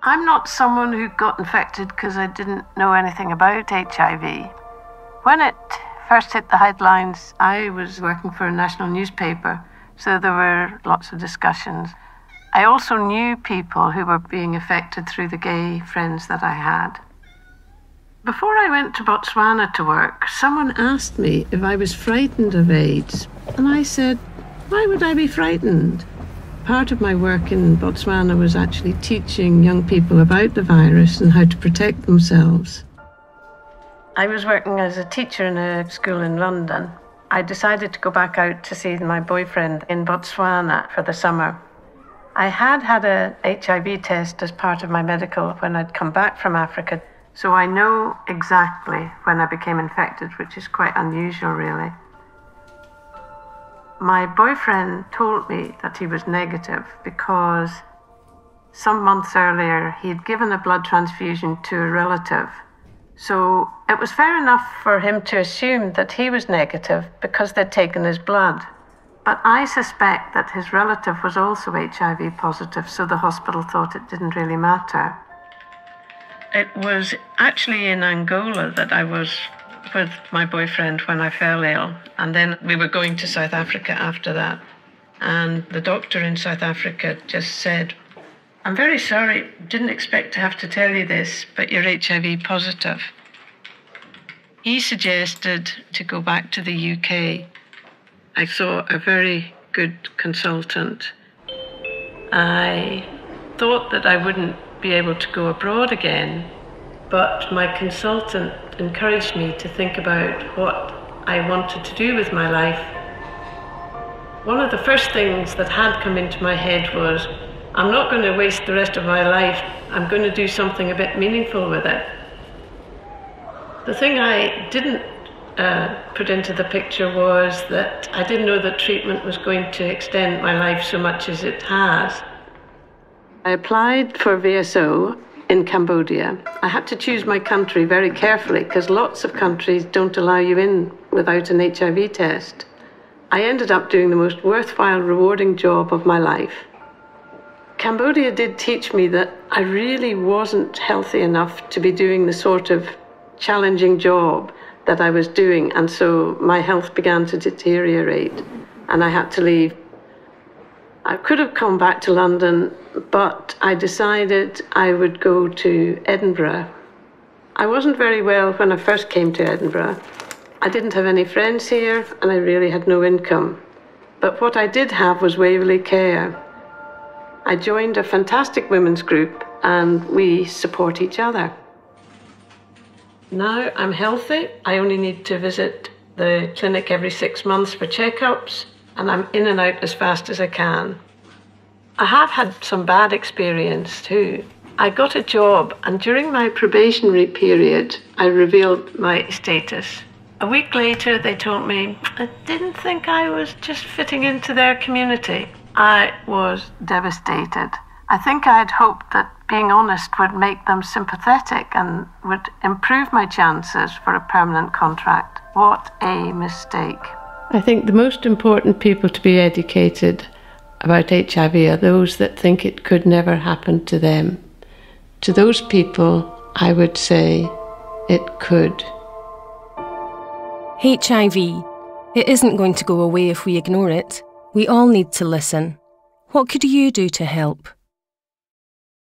I'm not someone who got infected because I didn't know anything about HIV. When it first hit the headlines, I was working for a national newspaper, so there were lots of discussions. I also knew people who were being affected through the gay friends that I had. Before I went to Botswana to work, someone asked me if I was frightened of AIDS, and I said, why would I be frightened? Part of my work in Botswana was actually teaching young people about the virus and how to protect themselves. I was working as a teacher in a school in London. I decided to go back out to see my boyfriend in Botswana for the summer. I had had a HIV test as part of my medical when I'd come back from Africa, so I know exactly when I became infected, which is quite unusual, really. My boyfriend told me that he was negative because some months earlier he had given a blood transfusion to a relative. So it was fair enough for him to assume that he was negative because they'd taken his blood. But I suspect that his relative was also HIV positive, so the hospital thought it didn't really matter. It was actually in Angola that I was with my boyfriend when I fell ill, and then we were going to South Africa after that. And the doctor in South Africa just said, I'm very sorry, didn't expect to have to tell you this, but you're HIV positive. He suggested to go back to the UK. I saw a very good consultant. I thought that I wouldn't be able to go abroad again, but my consultant encouraged me to think about what I wanted to do with my life. One of the first things that had come into my head was, I'm not going to waste the rest of my life. I'm going to do something a bit meaningful with it. The thing I didn't put into the picture was that I didn't know that treatment was going to extend my life so much as it has. I applied for VSO in Cambodia. I had to choose my country very carefully because lots of countries don't allow you in without an HIV test. I ended up doing the most worthwhile, rewarding job of my life. Cambodia did teach me that I really wasn't healthy enough to be doing the sort of challenging job that I was doing, and so my health began to deteriorate and I had to leave. I could have come back to London, but I decided I would go to Edinburgh. I wasn't very well when I first came to Edinburgh. I didn't have any friends here and I really had no income. But what I did have was Waverley Care. I joined a fantastic women's group and we support each other. Now I'm healthy. I only need to visit the clinic every 6 months for checkups, and I'm in and out as fast as I can. I have had some bad experience too. I got a job, and during my probationary period, I revealed my status. A week later, they told me I didn't think I was just fitting into their community. I was devastated. I think I'd hoped that being honest would make them sympathetic and would improve my chances for a permanent contract. What a mistake. I think the most important people to be educated about HIV are those that think it could never happen to them. To those people, I would say it could. HIV. It isn't going to go away if we ignore it. We all need to listen. What could you do to help?